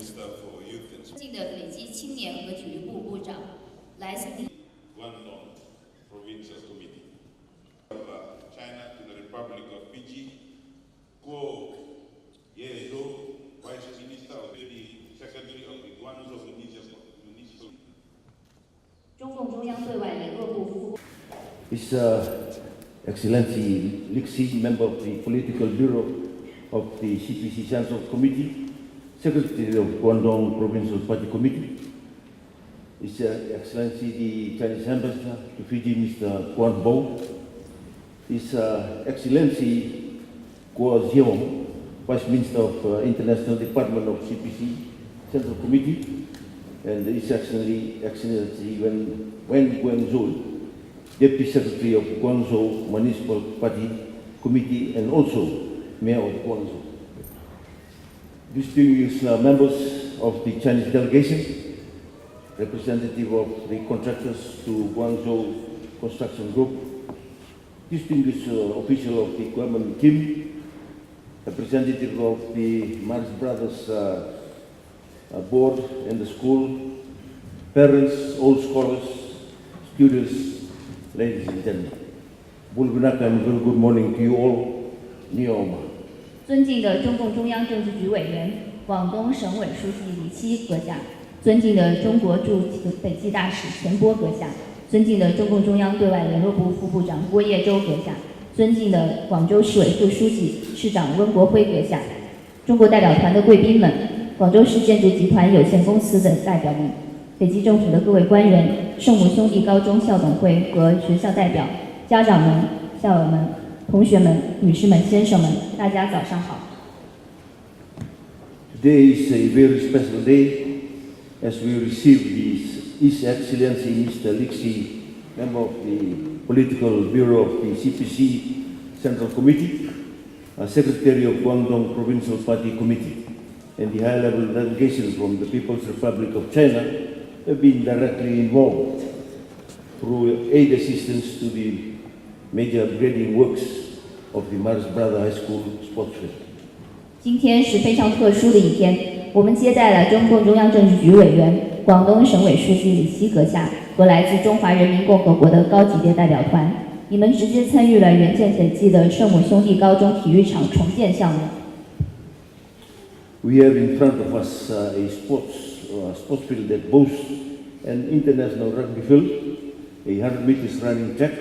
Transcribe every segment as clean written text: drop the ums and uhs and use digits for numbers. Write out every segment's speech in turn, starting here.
Minister for Youth and Sport. 最近的北极青年和体育部部长，来自 Guangdong Provincial Committee of China to the Republic of Fiji, Guo Yezo, Vice Minister of the Secretary of the Guangzhou Municipal. 中共中央对外联络部副部。His Excellency Liu Xi, member of the Political Bureau of the CPC Central Committee, Secretary of Guangdong Provincial Party Committee, His Excellency the Chinese Ambassador to Fiji, Mr. Guan Bo, His Excellency Guo Zhiong, Vice Minister of International Department of CPC Central Committee, and His Excellency Wen Guangzhou, Deputy Secretary of Guangzhou Municipal Party Committee and also Mayor of Guangzhou. Distinguished members of the Chinese delegation, representative of the contractors to Guangzhou Construction Group, distinguished official of the government team, representative of the Marx Brothers board and the school, parents, all scholars, students, ladies and gentlemen, very good morning to you all. Nioma. 尊敬的中共中央政治局委员、广东省委书记李希阁下，尊敬的中国驻北极大使钱波阁下，尊敬的中共中央对外联络部副部长郭业洲阁下，尊敬的广州市委副书记、市长温国辉阁下，中国代表团的贵宾们，广州市建筑集团有限公司的代表们，北极政府的各位官员，圣母兄弟高中校董会和学校代表，家长们、校友们、同学们、女士们、先生们，大家早上好。Today is a very special day as we receive His Excellency Mr. Liu Xi, member of the Political Bureau of the CPC Central Committee, Secretary of Guangdong Provincial Party Committee, and the high-level delegation from the People's Republic of China have been directly involved through aid assistance to the major upgrading works of the Marx Brothers High School sports field. 今天是非常特殊的一天，我们接待了中共中央政治局委员、广东省委书记李希阁下和来自中华人民共和国的高级别代表团。你们直接参与了援建斐济的圣母兄弟高中体育场重建项目。We have in front of us a sports field that boasts an international rugby field, a 100 meters running track,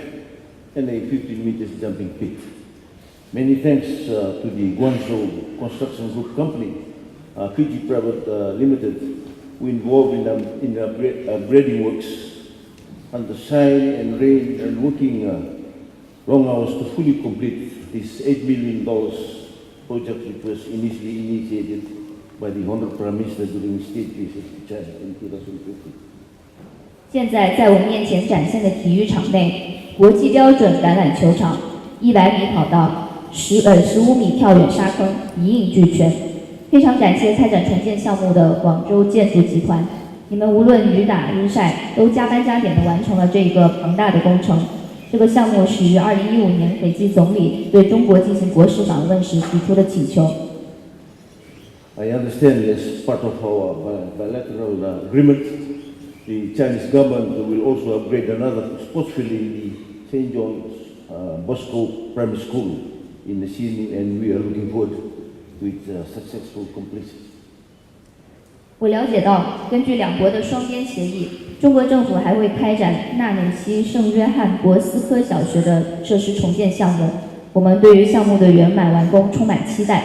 and a 15 meters jumping pit. Many thanks to the Guangzhou Construction Group Company, Fiji Private Limited, who involved in upgrading works under shine and rain and working long hours to fully complete this $8 million project, which was initially initiated by the Honorable Prime Minister during his state visit to China in 2015. 现在在我们面前展现的体育场内，国际标准橄榄球场、100米跑道、15米跳远沙坑一应俱全。非常感谢开展重建项目的广州建筑集团，你们无论雨打日晒，都加班加点地完成了这个庞大的工程。这个项目是于2015年斐济总理对中国进行国事访问时提出的请求。I understand as part of our bilateral agreement, the Chinese government will also upgrade another sports field in the St. John's Bosco Primary School in the Sydney, and we are looking forward to its successful completion. 我了解到，根据两国的双边协议，中国政府还会开展纳纽西圣约翰博斯科小学的设施重建项目。我们对于项目的圆满完工充满期待。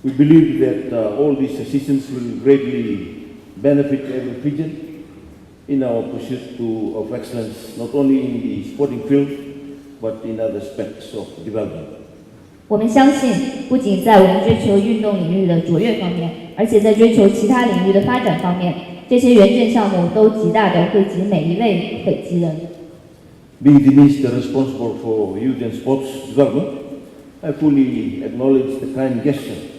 We believe that all these assistance will greatly benefit every Fijian in our pursuit of excellence, not only in the sporting field, but in other aspects of development. 我们相信，不仅在我们追求运动领域的卓越方面，而且在追求其他领域的发展方面，这些援建项目都极大地惠及每一位斐济人。Being the minister responsible for youth and sports development, I fully acknowledge the kind gesture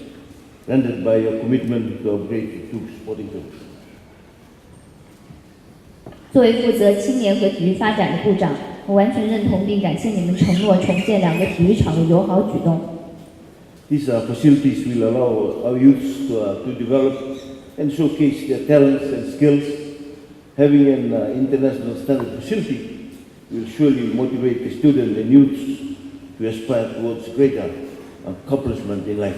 rendered by your commitment to upgrade two sporting fields. 作为负责青年和体育发展的部长，我完全认同并感谢你们承诺重建2个体育场的友好举动。These facilities will allow our youths to develop and showcase their talents and skills. Having an international standard facility will surely motivate the students and youths to aspire towards greater accomplishment in life.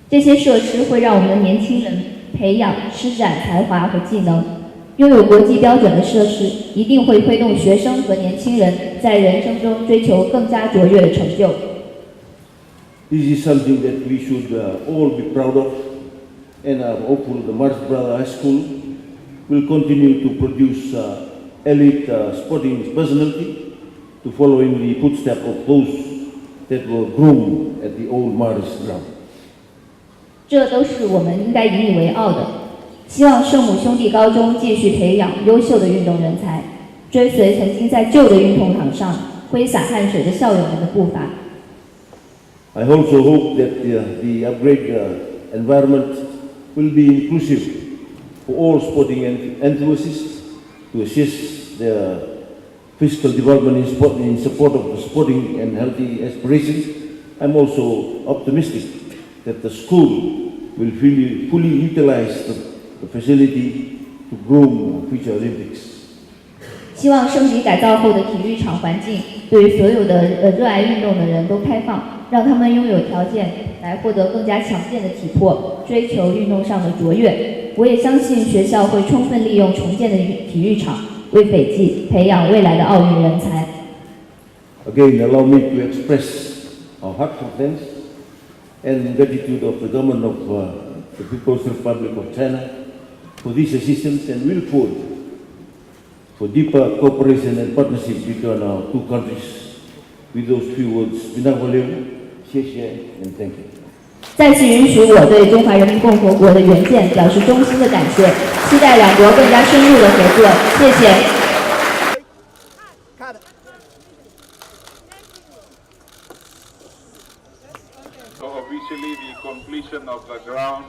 这些设施会让我们的年轻人培养、施展才华和技能。拥有国际标准的设施，一定会推动学生和年轻人在人生中追求更加卓越的成就。This is something that we should all be proud of, and I'm hopeful the Marist Brother High School will continue to produce elite sporting personality to follow in the footsteps of those that were groomed at the old Marist ground. 这都是我们应该引以为傲的。希望圣母兄弟高中继续培养优秀的运动人才，追随曾经在旧的运动场上挥洒汗水的校友们的步伐。I also hope that the upgrade environment will be inclusive for all sporting enthusiasts to assist their physical development in support of the sporting and healthy aspirations. I'm also optimistic that the school will fully utilize the facility to groom future Olympics. 希望升级改造后的体育场环境对于所有的热爱运动的人都开放，让他们拥有条件来获得更加强健的体魄，追求运动上的卓越。我也相信学校会充分利用重建的体育场，为斐济培养未来的奥运人才。Again, allow me to express our heartfelt thanks and gratitude of the government of the People's Republic of China for this assistance, and we look forward for deeper cooperation and partnership between our two countries. With those few words, Minang Waliu, Xie and thank you. 再次允许我对中华人民共和国的原件表示衷心的感谢，期待两国更加深入的合作。谢谢。So officially the completion of the ground.